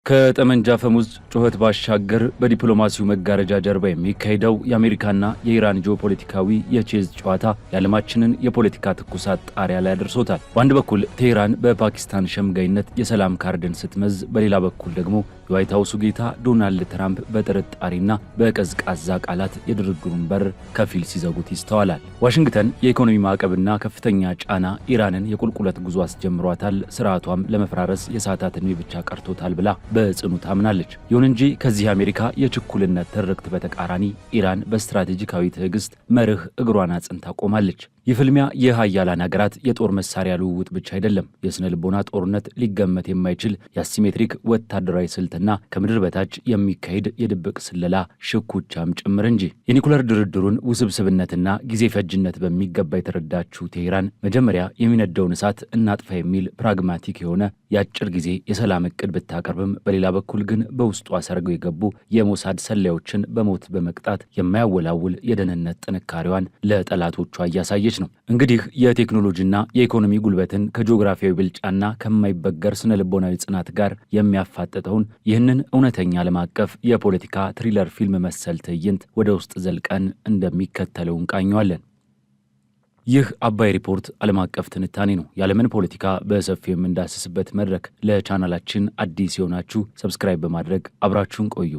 ከጠመንጃ ፈሙዝ ጩኸት ባሻገር በዲፕሎማሲው መጋረጃ ጀርባ የሚካሄደው የአሜሪካና የኢራን ጂኦፖለቲካዊ የቼዝ ጨዋታ የዓለማችንን የፖለቲካ ትኩሳት ጣሪያ ላይ አድርሶታል። በአንድ በኩል ቴህራን በፓኪስታን ሸምጋይነት የሰላም ካርድን ስትመዝ፣ በሌላ በኩል ደግሞ የዋይት ሀውሱ ጌታ ዶናልድ ትራምፕ በጥርጣሬና በቀዝቃዛ ቃላት የድርድሩን በር ከፊል ሲዘጉት ይስተዋላል። ዋሽንግተን የኢኮኖሚ ማዕቀብና ከፍተኛ ጫና ኢራንን የቁልቁለት ጉዞ አስጀምሯታል፣ ስርዓቷም ለመፈራረስ የሰዓታት ዕድሜ ብቻ ቀርቶታል ብላ በጽኑ ታምናለች። ይሁን እንጂ ከዚህ አሜሪካ የችኩልነት ትርክት በተቃራኒ ኢራን በስትራቴጂካዊ ትዕግስት መርህ እግሯን አጽንታ ቆማለች። ይህ ፍልሚያ የሀያላን ሀገራት የጦር መሳሪያ ልውውጥ ብቻ አይደለም። የስነ ልቦና ጦርነት፣ ሊገመት የማይችል የአሲሜትሪክ ወታደራዊ ስልትና ከምድር በታች የሚካሄድ የድብቅ ስለላ ሽኩቻም ጭምር እንጂ። የኒኩለር ድርድሩን ውስብስብነትና ጊዜ ፈጅነት በሚገባ የተረዳችው ቴህራን መጀመሪያ የሚነደውን እሳት እናጥፋ የሚል ፕራግማቲክ የሆነ የአጭር ጊዜ የሰላም እቅድ ብታቀርብም፣ በሌላ በኩል ግን በውስጧ ሰርገው የገቡ የሞሳድ ሰላዮችን በሞት በመቅጣት የማያወላውል የደህንነት ጥንካሬዋን ለጠላቶቿ እያሳየች ነው። እንግዲህ የቴክኖሎጂና የኢኮኖሚ ጉልበትን ከጂኦግራፊያዊ ብልጫና ከማይበገር ስነ ልቦናዊ ጽናት ጋር የሚያፋጥጠውን ይህንን እውነተኛ ዓለም አቀፍ የፖለቲካ ትሪለር ፊልም መሰል ትዕይንት ወደ ውስጥ ዘልቀን እንደሚከተለው እንቃኘዋለን። ይህ አባይ ሪፖርት ዓለም አቀፍ ትንታኔ ነው። የዓለምን ፖለቲካ በሰፊው የምንዳስስበት መድረክ። ለቻናላችን አዲስ የሆናችሁ ሰብስክራይብ በማድረግ አብራችሁን ቆዩ።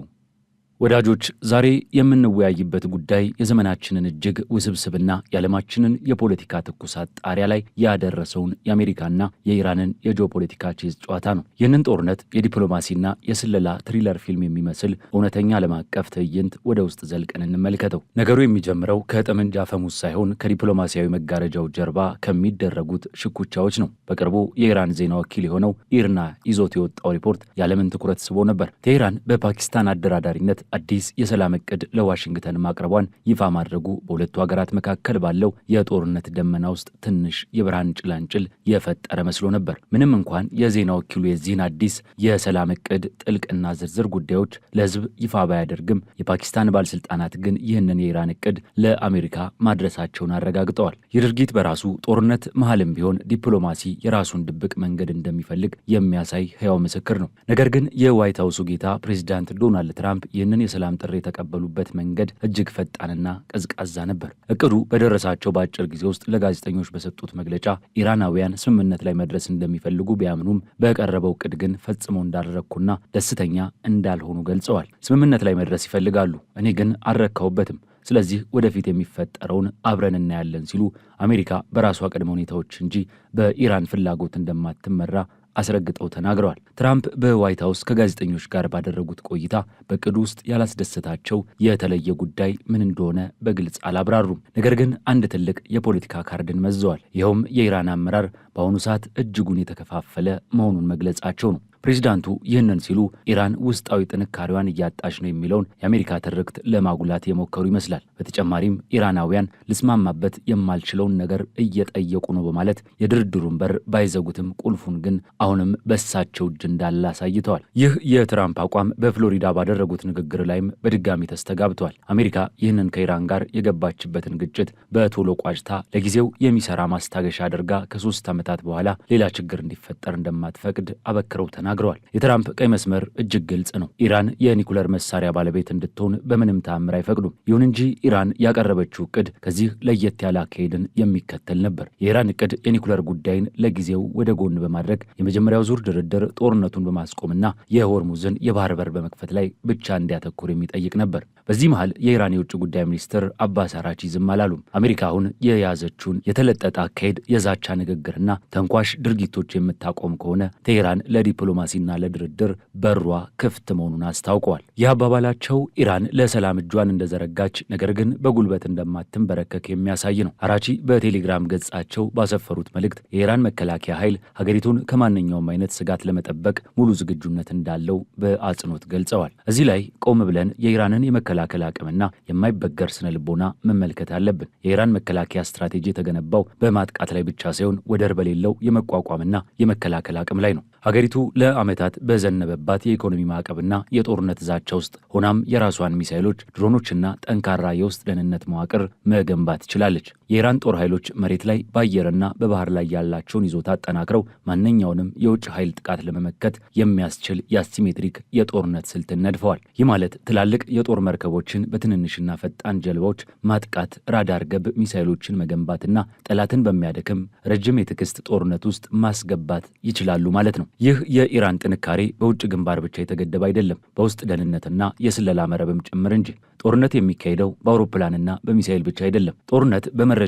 ወዳጆች፣ ዛሬ የምንወያይበት ጉዳይ የዘመናችንን እጅግ ውስብስብና የዓለማችንን የፖለቲካ ትኩሳት ጣሪያ ላይ ያደረሰውን የአሜሪካና የኢራንን የጂኦፖለቲካ ቼዝ ጨዋታ ነው። ይህንን ጦርነት የዲፕሎማሲና የስለላ ትሪለር ፊልም የሚመስል እውነተኛ ዓለም አቀፍ ትዕይንት ወደ ውስጥ ዘልቀን እንመልከተው። ነገሩ የሚጀምረው ከጠመንጃ ፈሙዝ ሳይሆን ከዲፕሎማሲያዊ መጋረጃው ጀርባ ከሚደረጉት ሽኩቻዎች ነው። በቅርቡ የኢራን ዜና ወኪል የሆነው ኢርና ይዞት የወጣው ሪፖርት የዓለምን ትኩረት ስቦ ነበር። ቴህራን በፓኪስታን አደራዳሪነት አዲስ የሰላም እቅድ ለዋሽንግተን ማቅረቧን ይፋ ማድረጉ በሁለቱ ሀገራት መካከል ባለው የጦርነት ደመና ውስጥ ትንሽ የብርሃን ጭላንጭል የፈጠረ መስሎ ነበር። ምንም እንኳን የዜና ወኪሉ የዚህን አዲስ የሰላም እቅድ ጥልቅና ዝርዝር ጉዳዮች ለሕዝብ ይፋ ባያደርግም፣ የፓኪስታን ባለስልጣናት ግን ይህንን የኢራን እቅድ ለአሜሪካ ማድረሳቸውን አረጋግጠዋል። ይህ ድርጊት በራሱ ጦርነት መሀልም ቢሆን ዲፕሎማሲ የራሱን ድብቅ መንገድ እንደሚፈልግ የሚያሳይ ሕያው ምስክር ነው። ነገር ግን የዋይት ሀውሱ ጌታ ፕሬዚዳንት ዶናልድ ትራምፕ ይህንን የሰላም ጥሪ የተቀበሉበት መንገድ እጅግ ፈጣንና ቀዝቃዛ ነበር። እቅዱ በደረሳቸው በአጭር ጊዜ ውስጥ ለጋዜጠኞች በሰጡት መግለጫ ኢራናውያን ስምምነት ላይ መድረስ እንደሚፈልጉ ቢያምኑም በቀረበው እቅድ ግን ፈጽመው እንዳልረኩና ደስተኛ እንዳልሆኑ ገልጸዋል። ስምምነት ላይ መድረስ ይፈልጋሉ፣ እኔ ግን አልረካሁበትም። ስለዚህ ወደፊት የሚፈጠረውን አብረን እናያለን ሲሉ አሜሪካ በራሷ ቅድመ ሁኔታዎች እንጂ በኢራን ፍላጎት እንደማትመራ አስረግጠው ተናግረዋል። ትራምፕ በዋይት ሀውስ ከጋዜጠኞች ጋር ባደረጉት ቆይታ በቅዱ ውስጥ ያላስደሰታቸው የተለየ ጉዳይ ምን እንደሆነ በግልጽ አላብራሩም። ነገር ግን አንድ ትልቅ የፖለቲካ ካርድን መዘዋል። ይኸውም የኢራን አመራር በአሁኑ ሰዓት እጅጉን የተከፋፈለ መሆኑን መግለጻቸው ነው። ፕሬዚዳንቱ ይህንን ሲሉ ኢራን ውስጣዊ ጥንካሬዋን እያጣች ነው የሚለውን የአሜሪካ ትርክት ለማጉላት የሞከሩ ይመስላል። በተጨማሪም ኢራናውያን ልስማማበት የማልችለውን ነገር እየጠየቁ ነው በማለት የድርድሩን በር ባይዘጉትም ቁልፉን ግን አሁንም በሳቸው እጅ እንዳለ አሳይተዋል። ይህ የትራምፕ አቋም በፍሎሪዳ ባደረጉት ንግግር ላይም በድጋሚ ተስተጋብተዋል። አሜሪካ ይህንን ከኢራን ጋር የገባችበትን ግጭት በቶሎ ቋጭታ ለጊዜው የሚሰራ ማስታገሻ አድርጋ ከ3 ዓመታት በኋላ ሌላ ችግር እንዲፈጠር እንደማትፈቅድ አበክረው ተናግረዋል። የትራምፕ ቀይ መስመር እጅግ ግልጽ ነው። ኢራን የኒኩለር መሳሪያ ባለቤት እንድትሆን በምንም ተአምር አይፈቅዱም። ይሁን እንጂ ኢራን ያቀረበችው እቅድ ከዚህ ለየት ያለ አካሄድን የሚከተል ነበር። የኢራን እቅድ የኒኩለር ጉዳይን ለጊዜው ወደ ጎን በማድረግ የመጀመሪያው ዙር ድርድር ጦርነቱን በማስቆምና የሆርሙዝን የባህር በር በመክፈት ላይ ብቻ እንዲያተኩር የሚጠይቅ ነበር። በዚህ መሃል የኢራን የውጭ ጉዳይ ሚኒስትር አባስ አራቺ ዝም አላሉም። አሜሪካ አሁን የያዘችውን የተለጠጠ አካሄድ፣ የዛቻ ንግግርና ተንኳሽ ድርጊቶች የምታቆም ከሆነ ቴህራን ለዲፕሎማሲና ለድርድር በሯ ክፍት መሆኑን አስታውቀዋል። ይህ አባባላቸው ኢራን ለሰላም እጇን እንደዘረጋች ነገር ግን በጉልበት እንደማትንበረከክ የሚያሳይ ነው። አራቺ በቴሌግራም ገጻቸው ባሰፈሩት መልእክት የኢራን መከላከያ ኃይል ሀገሪቱን ከማንኛውም አይነት ስጋት ለመጠበቅ ሙሉ ዝግጁነት እንዳለው በአጽንኦት ገልጸዋል። እዚህ ላይ ቆም ብለን የኢራንን የመከላከል አቅምና የማይበገር ስነ ልቦና መመልከት አለብን። የኢራን መከላከያ ስትራቴጂ የተገነባው በማጥቃት ላይ ብቻ ሳይሆን ወደር በሌለው የመቋቋምና የመከላከል አቅም ላይ ነው። ሀገሪቱ ለዓመታት በዘነበባት የኢኮኖሚ ማዕቀብና የጦርነት ዛቻ ውስጥ ሆናም የራሷን ሚሳይሎች፣ ድሮኖችና ጠንካራ የውስጥ ደህንነት መዋቅር መገንባት ትችላለች። የኢራን ጦር ኃይሎች መሬት ላይ በአየርና በባህር ላይ ያላቸውን ይዞታ አጠናክረው ማንኛውንም የውጭ ኃይል ጥቃት ለመመከት የሚያስችል የአሲሜትሪክ የጦርነት ስልትን ነድፈዋል። ይህ ማለት ትላልቅ የጦር መርከቦችን በትንንሽና ፈጣን ጀልባዎች ማጥቃት፣ ራዳር ገብ ሚሳይሎችን መገንባትና ጠላትን በሚያደክም ረጅም የትዕግስት ጦርነት ውስጥ ማስገባት ይችላሉ ማለት ነው። ይህ የኢራን ጥንካሬ በውጭ ግንባር ብቻ የተገደበ አይደለም፣ በውስጥ ደህንነትና የስለላ መረብም ጭምር እንጂ። ጦርነት የሚካሄደው በአውሮፕላንና በሚሳኤል ብቻ አይደለም። ጦርነት በመረጃና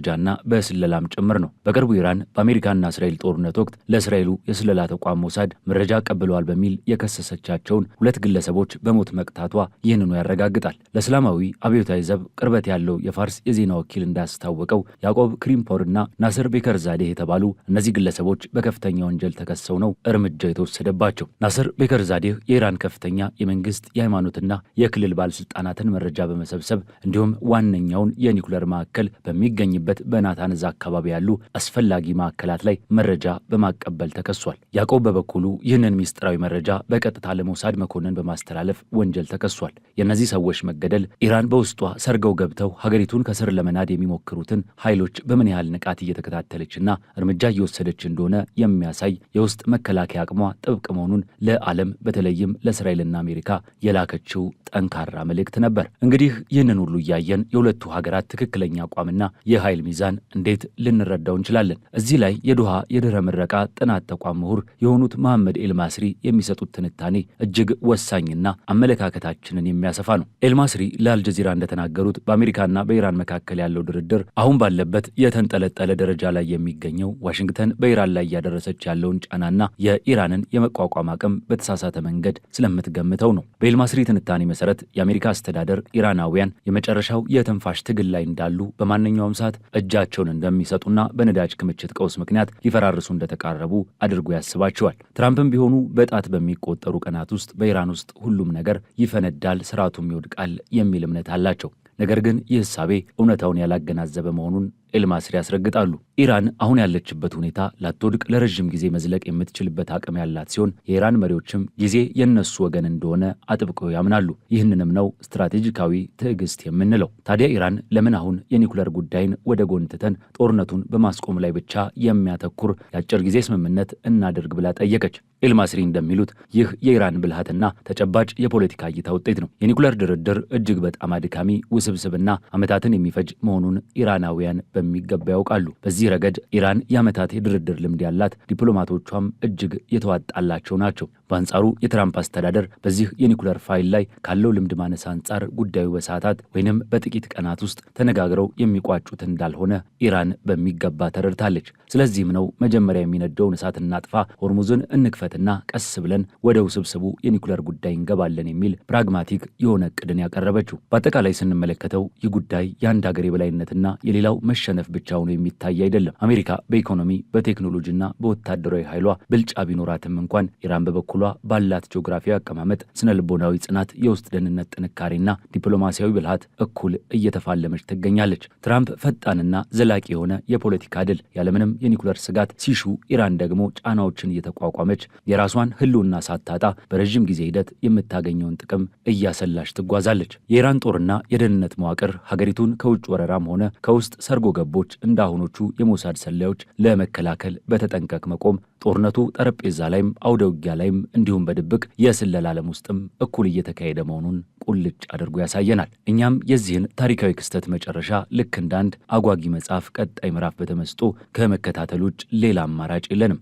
በስለላም ጭምር ነው። በቅርቡ ኢራን በአሜሪካና እስራኤል ጦርነት ወቅት ለእስራኤሉ የስለላ ተቋም ሞሳድ መረጃ ቀብለዋል በሚል የከሰሰቻቸውን 2 ግለሰቦች በሞት መቅጣቷ ይህንኑ ያረጋግጣል። ለእስላማዊ አብዮታዊ ዘብ ቅርበት ያለው የፋርስ የዜና ወኪል እንዳስታወቀው ያዕቆብ ክሪምፖርና ናስር ቤከርዛዴህ የተባሉ እነዚህ ግለሰቦች በከፍተኛ ወንጀል ተከሰው ነው እርምጃ የተወሰደባቸው። ናስር ቤከርዛዴህ የኢራን ከፍተኛ የመንግስት የሃይማኖትና የክልል ባለስልጣናትን መረጃ በመሰብሰብ እንዲሁም ዋነኛውን የኒኩለር ማዕከል በሚገኝበት በናታንዝ አካባቢ ያሉ አስፈላጊ ማዕከላት ላይ መረጃ በማቀበል ተከሷል። ያዕቆብ በበኩሉ ይህንን ሚስጥራዊ መረጃ በቀጥታ ለሞሳድ መኮንን በማስተላለፍ ወንጀል ተከሷል። የእነዚህ ሰዎች መገደል ኢራን በውስጧ ሰርገው ገብተው ሀገሪቱን ከስር ለመናድ የሚሞክሩትን ኃይሎች በምን ያህል ንቃት እየተከታተለችና እርምጃ እየወሰደች እንደሆነ የሚያሳይ የውስጥ መከላከያ አቅሟ ጥብቅ መሆኑን ለዓለም በተለይም ለእስራኤልና አሜሪካ የላከችው ጠንካራ መልእክት ነበር። እንግዲህ ይህንን ሁሉ እያየን የሁለቱ ሀገራት ትክክለኛ አቋምና የኃይል ሚዛን እንዴት ልንረዳው እንችላለን? እዚህ ላይ የዶሃ የድህረ ምረቃ ጥናት ተቋም ምሁር የሆኑት መሐመድ ኤልማስሪ የሚሰጡት ትንታኔ እጅግ ወሳኝና አመለካከታችንን የሚያሰፋ ነው። ኤልማስሪ ለአልጀዚራ እንደተናገሩት በአሜሪካና በኢራን መካከል ያለው ድርድር አሁን ባለበት የተንጠለጠለ ደረጃ ላይ የሚገኘው ዋሽንግተን በኢራን ላይ እያደረሰች ያለውን ጫናና የኢራንን የመቋቋም አቅም በተሳሳተ መንገድ ስለምትገምተው ነው። በኤልማስሪ ትንታኔ መሰረት የአሜሪካ አስተዳደር ኢራናውያን የመጨረሻው የትንፋሽ ትግል ላይ እንዳሉ በማንኛውም ሰዓት እጃቸውን እንደሚሰጡና በነዳጅ ክምችት ቀውስ ምክንያት ሊፈራርሱ እንደተቃረቡ አድርጎ ያስባቸዋል። ትራምፕም ቢሆኑ በጣት በሚቆጠሩ ቀናት ውስጥ በኢራን ውስጥ ሁሉም ነገር ይፈነዳል፣ ስርዓቱም ይወድቃል የሚል እምነት አላቸው። ነገር ግን ይህ እሳቤ እውነታውን ያላገናዘበ መሆኑን ኤልማስሪ ያስረግጣሉ። ኢራን አሁን ያለችበት ሁኔታ ላትወድቅ ለረዥም ጊዜ መዝለቅ የምትችልበት አቅም ያላት ሲሆን የኢራን መሪዎችም ጊዜ የነሱ ወገን እንደሆነ አጥብቀው ያምናሉ። ይህንንም ነው ስትራቴጂካዊ ትዕግስት የምንለው። ታዲያ ኢራን ለምን አሁን የኒኩለር ጉዳይን ወደ ጎን ትተን ጦርነቱን በማስቆም ላይ ብቻ የሚያተኩር የአጭር ጊዜ ስምምነት እናድርግ ብላ ጠየቀች? ኤልማስሪ እንደሚሉት ይህ የኢራን ብልሃትና ተጨባጭ የፖለቲካ እይታ ውጤት ነው። የኒኩለር ድርድር እጅግ በጣም አድካሚ፣ ውስብስብና ዓመታትን የሚፈጅ መሆኑን ኢራናውያን በሚገባ ያውቃሉ። በዚህ ረገድ ኢራን የዓመታት የድርድር ልምድ ያላት፣ ዲፕሎማቶቿም እጅግ የተዋጣላቸው ናቸው። በአንጻሩ የትራምፕ አስተዳደር በዚህ የኒኩለር ፋይል ላይ ካለው ልምድ ማነስ አንጻር ጉዳዩ በሰዓታት ወይንም በጥቂት ቀናት ውስጥ ተነጋግረው የሚቋጩት እንዳልሆነ ኢራን በሚገባ ተረድታለች። ስለዚህም ነው መጀመሪያ የሚነደውን እሳት እናጥፋ፣ ሆርሙዝን እንክፈትና ቀስ ብለን ወደ ውስብስቡ የኒኩለር ጉዳይ እንገባለን የሚል ፕራግማቲክ የሆነ እቅድን ያቀረበችው። በአጠቃላይ ስንመለከተው ይህ ጉዳይ የአንድ ሀገር የበላይነትና የሌላው መሸነፍ ብቻ ሆኖ የሚታይ አይደለም። አሜሪካ በኢኮኖሚ በቴክኖሎጂና በወታደራዊ ኃይሏ ብልጫ ቢኖራትም እንኳን ኢራን በበኩሏ ባላት ጂኦግራፊያዊ አቀማመጥ፣ ስነ ልቦናዊ ጽናት፣ የውስጥ ደህንነት ጥንካሬና ዲፕሎማሲያዊ ብልሃት እኩል እየተፋለመች ትገኛለች። ትራምፕ ፈጣንና ዘላቂ የሆነ የፖለቲካ ድል ያለምንም የኒኩለር ስጋት ሲሹ፣ ኢራን ደግሞ ጫናዎችን እየተቋቋመች የራሷን ህልውና ሳታጣ በረዥም ጊዜ ሂደት የምታገኘውን ጥቅም እያሰላች ትጓዛለች። የኢራን ጦርና የደህንነት መዋቅር ሀገሪቱን ከውጭ ወረራም ሆነ ከውስጥ ሰርጎ ገቦች እንዳሁኖቹ የሞሳድ ሰላዮች ለመከላከል በተጠንቀቅ መቆም ጦርነቱ ጠረጴዛ ላይም አውደ ውጊያ ላይም እንዲሁም በድብቅ የስለላ ዓለም ውስጥም እኩል እየተካሄደ መሆኑን ቁልጭ አድርጎ ያሳየናል። እኛም የዚህን ታሪካዊ ክስተት መጨረሻ ልክ እንደ አንድ አጓጊ መጽሐፍ ቀጣይ ምዕራፍ በተመስጦ ከመከታተል ውጭ ሌላ አማራጭ የለንም።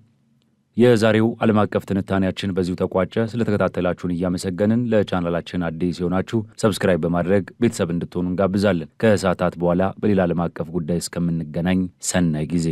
የዛሬው ዓለም አቀፍ ትንታኔያችን በዚሁ ተቋጨ። ስለተከታተላችሁን እያመሰገንን ለቻናላችን አዲስ የሆናችሁ ሰብስክራይብ በማድረግ ቤተሰብ እንድትሆኑ እንጋብዛለን። ከሰዓታት በኋላ በሌላ ዓለም አቀፍ ጉዳይ እስከምንገናኝ ሰናይ ጊዜ